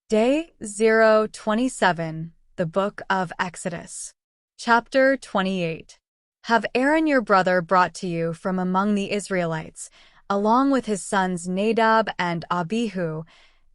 Day 027, the Book of Exodus. Chapter 28. Have Aaron your brother brought to you from among the Israelites, along with his sons Nadab and Abihu,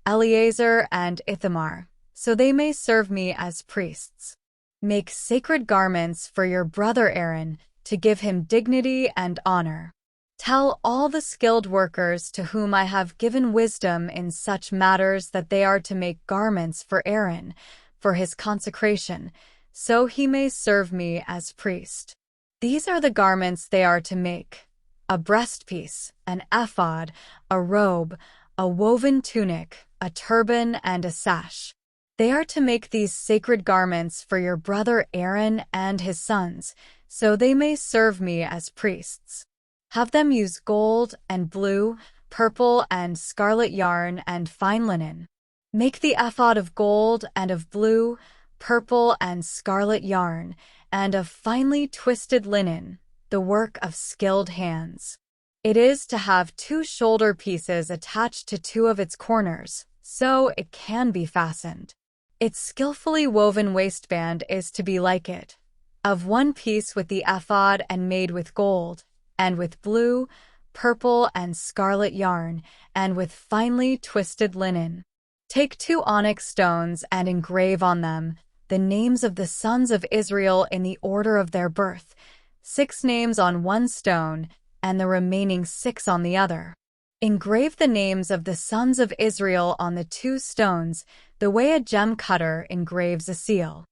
Eleazar and Ithamar, so they may serve me as priests. Make sacred garments for your brother Aaron to give him dignity and honor. Tell all the skilled workers to whom I have given wisdom in such matters that they are to make garments for Aaron, for his consecration, so he may serve me as priest. These are the garments they are to make: a breastpiece, an ephod, a robe, a woven tunic, a turban, and a sash. They are to make these sacred garments for your brother Aaron and his sons, so they may serve me as priests. Have them use gold and blue, purple and scarlet yarn and fine linen. Make the ephod of gold and of blue, purple and scarlet yarn, and of finely twisted linen, the work of skilled hands. It is to have 2 shoulder pieces attached to 2 of its corners, so it can be fastened. Its skillfully woven waistband is to be like it, of 1 piece with the ephod and made with gold, and with blue, purple, and scarlet yarn, and with finely twisted linen. Take 2 onyx stones and engrave on them the names of the sons of Israel in the order of their birth, 6 names on 1 stone, and the remaining 6 on the other. Engrave the names of the sons of Israel on the 2 stones, the way a gem cutter engraves a seal.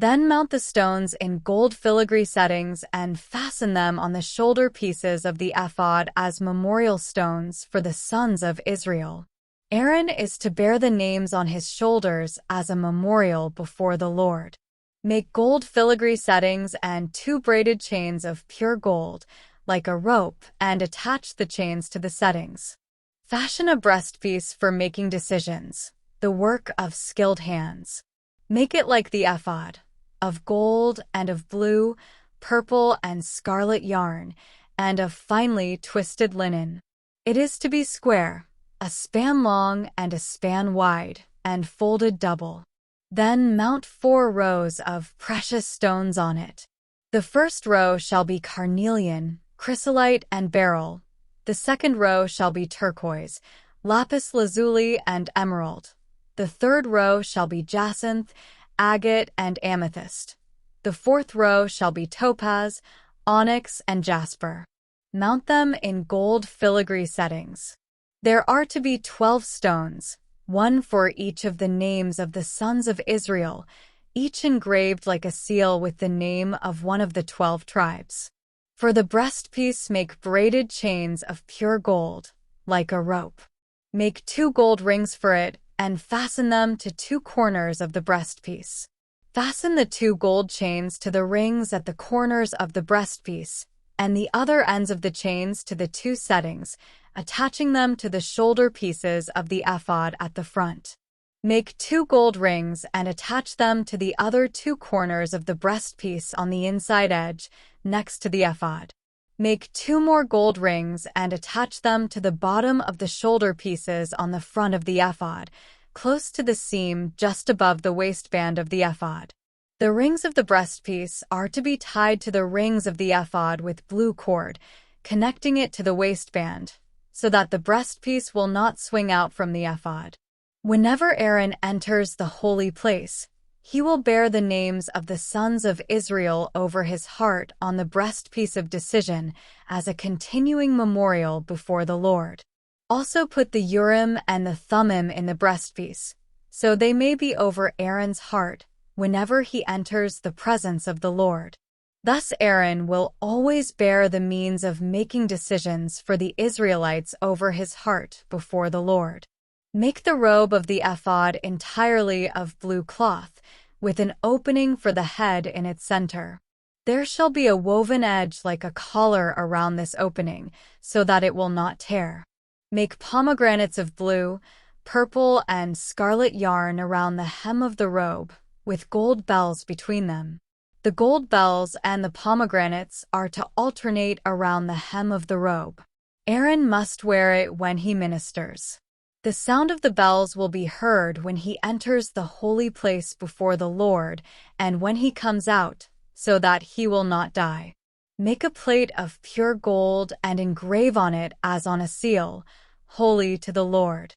Then mount the stones in gold filigree settings and fasten them on the shoulder pieces of the ephod as memorial stones for the sons of Israel. Aaron is to bear the names on his shoulders as a memorial before the Lord. Make gold filigree settings and 2 braided chains of pure gold, like a rope, and attach the chains to the settings. Fashion a breastpiece for making decisions, the work of skilled hands. Make it like the ephod, of gold and of blue, purple and scarlet yarn, and of finely twisted linen. It is to be square, a span long and a span wide, and folded double. Then mount 4 rows of precious stones on it. The first row shall be carnelian, chrysolite, and beryl. The second row shall be turquoise, lapis lazuli, and emerald. The third row shall be jacinth, agate, and amethyst. The 4th row shall be topaz, onyx, and jasper. Mount them in gold filigree settings. There are to be 12 stones, 1 for each of the names of the sons of Israel, each engraved like a seal with the name of one of the 12 tribes. For the breastpiece make braided chains of pure gold, like a rope. Make 2 gold rings for it, and fasten them to 2 corners of the breastpiece. Fasten the 2 gold chains to the rings at the corners of the breastpiece, and the other ends of the chains to the 2 settings, attaching them to the shoulder pieces of the ephod at the front. Make 2 gold rings and attach them to the other 2 corners of the breastpiece on the inside edge, next to the ephod. Make 2 more gold rings and attach them to the bottom of the shoulder pieces on the front of the ephod, close to the seam just above the waistband of the ephod. The rings of the breastpiece are to be tied to the rings of the ephod with blue cord, connecting it to the waistband, so that the breastpiece will not swing out from the ephod. Whenever Aaron enters the holy place, he will bear the names of the sons of Israel over his heart on the breastpiece of decision as a continuing memorial before the Lord. Also put the Urim and the Thummim in the breastpiece, so they may be over Aaron's heart whenever he enters the presence of the Lord. Thus Aaron will always bear the means of making decisions for the Israelites over his heart before the Lord. Make the robe of the ephod entirely of blue cloth, with an opening for the head in its center. There shall be a woven edge like a collar around this opening, so that it will not tear. Make pomegranates of blue, purple, and scarlet yarn around the hem of the robe, with gold bells between them. The gold bells and the pomegranates are to alternate around the hem of the robe. Aaron must wear it when he ministers. The sound of the bells will be heard when he enters the holy place before the Lord and when he comes out, so that he will not die. Make a plate of pure gold and engrave on it as on a seal, holy to the Lord.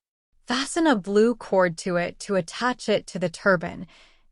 Fasten a blue cord to it to attach it to the turban.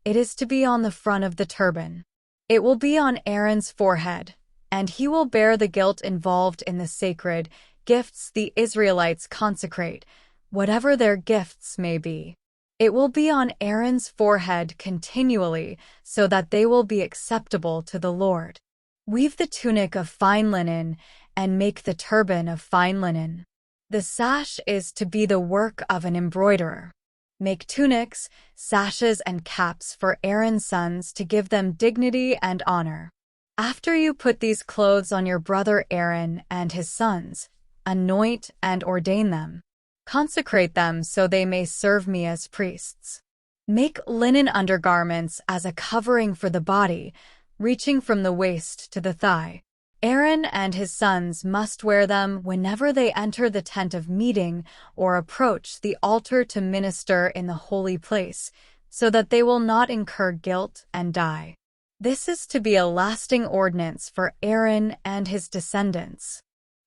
It is to be on the front of the turban. It will be on Aaron's forehead, and he will bear the guilt involved in the sacred gifts the Israelites consecrate, whatever their gifts may be. It will be on Aaron's forehead continually, so that they will be acceptable to the Lord. Weave the tunic of fine linen and make the turban of fine linen. The sash is to be the work of an embroiderer. Make tunics, sashes, and caps for Aaron's sons to give them dignity and honor. After you put these clothes on your brother Aaron and his sons, anoint and ordain them. Consecrate them so they may serve me as priests. Make linen undergarments as a covering for the body, reaching from the waist to the thigh. Aaron and his sons must wear them whenever they enter the tent of meeting or approach the altar to minister in the holy place, so that they will not incur guilt and die. This is to be a lasting ordinance for Aaron and his descendants.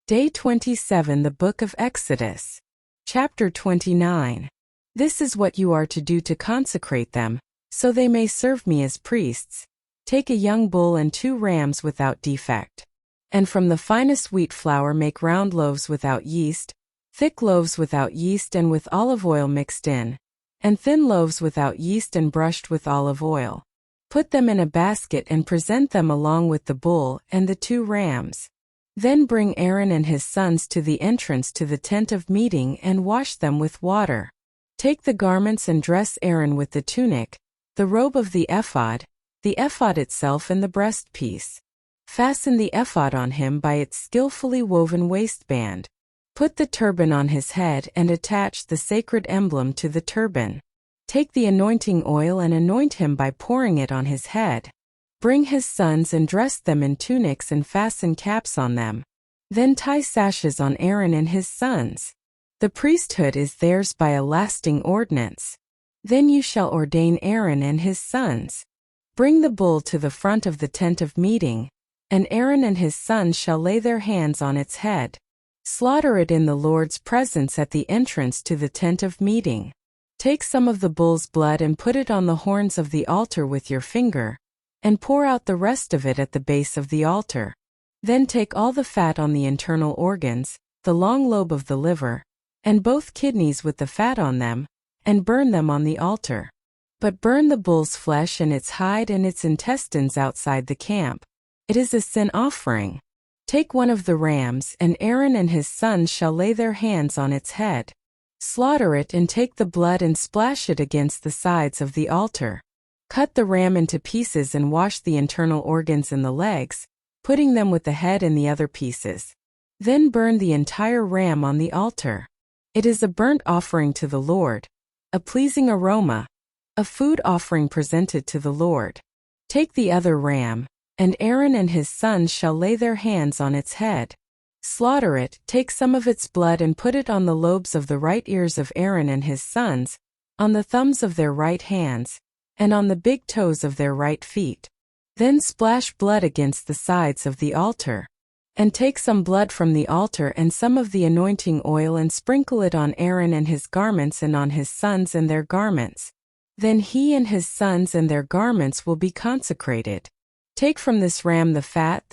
Day 27, the Book of Exodus. Chapter 29. This is what you are to do to consecrate them, so they may serve me as priests. Take a young bull and 2 rams without defect. And from the finest wheat flour make round loaves without yeast, thick loaves without yeast and with olive oil mixed in, and thin loaves without yeast and brushed with olive oil. Put them in a basket and present them along with the bull and the 2 rams. Then bring Aaron and his sons to the entrance to the tent of meeting and wash them with water. Take the garments and dress Aaron with the tunic, the robe of the ephod itself and the breastpiece. Fasten the ephod on him by its skillfully woven waistband. Put the turban on his head and attach the sacred emblem to the turban. Take the anointing oil and anoint him by pouring it on his head. Bring his sons and dress them in tunics and fasten caps on them. Then tie sashes on Aaron and his sons. The priesthood is theirs by a lasting ordinance. Then you shall ordain Aaron and his sons. Bring the bull to the front of the tent of meeting, and Aaron and his sons shall lay their hands on its head. Slaughter it in the Lord's presence at the entrance to the tent of meeting. Take some of the bull's blood and put it on the horns of the altar with your finger, and pour out the rest of it at the base of the altar. Then take all the fat on the internal organs, the long lobe of the liver, and both kidneys with the fat on them, and burn them on the altar. But burn the bull's flesh and its hide and its intestines outside the camp. It is a sin offering. Take one of the rams, and Aaron and his sons shall lay their hands on its head. Slaughter it and take the blood and splash it against the sides of the altar. Cut the ram into pieces and wash the internal organs and the legs, putting them with the head and the other pieces. Then burn the entire ram on the altar. It is a burnt offering to the Lord, a pleasing aroma, a food offering presented to the Lord. Take the other ram, and Aaron and his sons shall lay their hands on its head. Slaughter it, take some of its blood and put it on the lobes of the right ears of Aaron and his sons, on the thumbs of their right hands, and on the big toes of their right feet. Then splash blood against the sides of the altar. And take some blood from the altar and some of the anointing oil and sprinkle it on Aaron and his garments and on his sons and their garments. Then he and his sons and their garments will be consecrated. Take from this ram the fat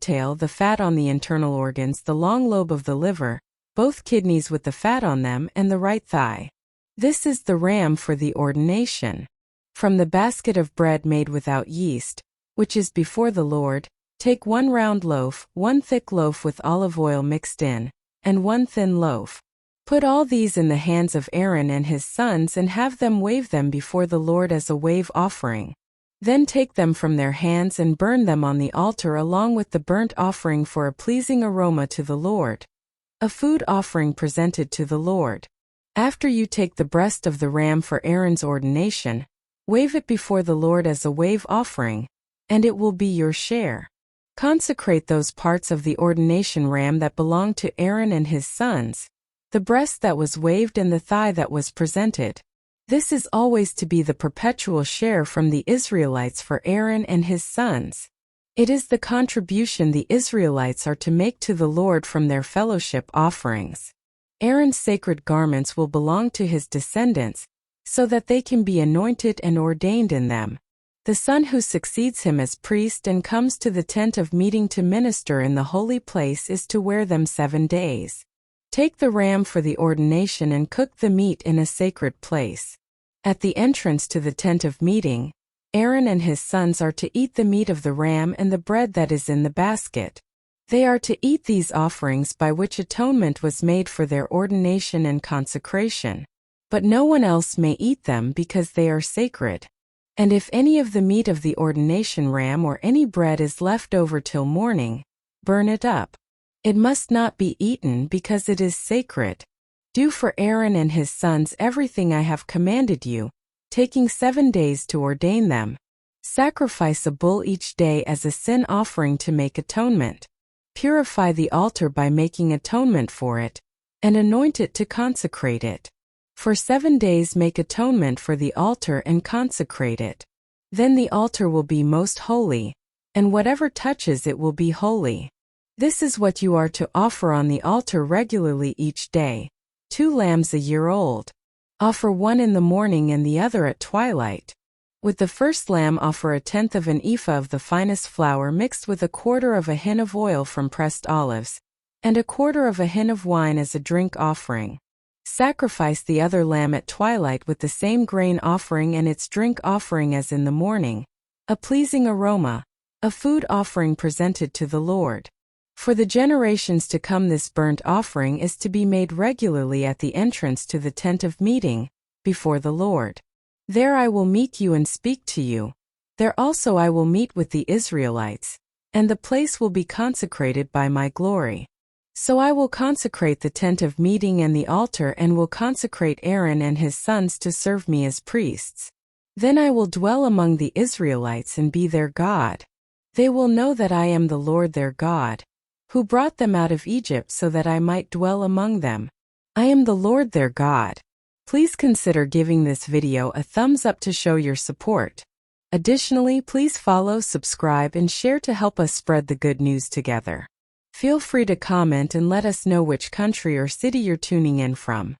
tail, the fat on the internal organs, the long lobe of the liver, both kidneys with the fat on them, and the right thigh. This is the ram for the ordination. From the basket of bread made without yeast, which is before the Lord, take 1 round loaf, 1 thick loaf with olive oil mixed in, and 1 thin loaf. Put all these in the hands of Aaron and his sons and have them wave them before the Lord as a wave offering. Then take them from their hands and burn them on the altar along with the burnt offering for a pleasing aroma to the Lord, a food offering presented to the Lord. After you take the breast of the ram for Aaron's ordination, wave it before the Lord as a wave offering, and it will be your share. Consecrate those parts of the ordination ram that belong to Aaron and his sons, the breast that was waved and the thigh that was presented. This is always to be the perpetual share from the Israelites for Aaron and his sons. It is the contribution the Israelites are to make to the Lord from their fellowship offerings. Aaron's sacred garments will belong to his descendants, so that they can be anointed and ordained in them. The son who succeeds him as priest and comes to the tent of meeting to minister in the holy place is to wear them 7 days. Take the ram for the ordination and cook the meat in a sacred place. At the entrance to the tent of meeting, Aaron and his sons are to eat the meat of the ram and the bread that is in the basket. They are to eat these offerings by which atonement was made for their ordination and consecration. But no one else may eat them because they are sacred. And if any of the meat of the ordination ram or any bread is left over till morning, burn it up. It must not be eaten because it is sacred. Do for Aaron and his sons everything I have commanded you, taking 7 days to ordain them. Sacrifice a bull each day as a sin offering to make atonement. Purify the altar by making atonement for it, and anoint it to consecrate it. For 7 days make atonement for the altar and consecrate it. Then the altar will be most holy, and whatever touches it will be holy. This is what you are to offer on the altar regularly each day: 2 lambs a year old. Offer one in the morning and the other at twilight. With the first lamb offer 1/10 of an ephah of the finest flour mixed with 1/4 of a hin of oil from pressed olives, and 1/4 of a hin of wine as a drink offering. Sacrifice the other lamb at twilight with the same grain offering and its drink offering as in the morning, a pleasing aroma, a food offering presented to the Lord. For the generations to come this burnt offering is to be made regularly at the entrance to the tent of meeting, before the Lord. There I will meet you and speak to you. There also I will meet with the Israelites, and the place will be consecrated by my glory. So I will consecrate the tent of meeting and the altar and will consecrate Aaron and his sons to serve me as priests. Then I will dwell among the Israelites and be their God. They will know that I am the Lord their God, who brought them out of Egypt so that I might dwell among them. I am the Lord their God. Please consider giving this video a thumbs up to show your support. Additionally, please follow, subscribe, and share to help us spread the good news together. Feel free to comment and let us know which country or city you're tuning in from.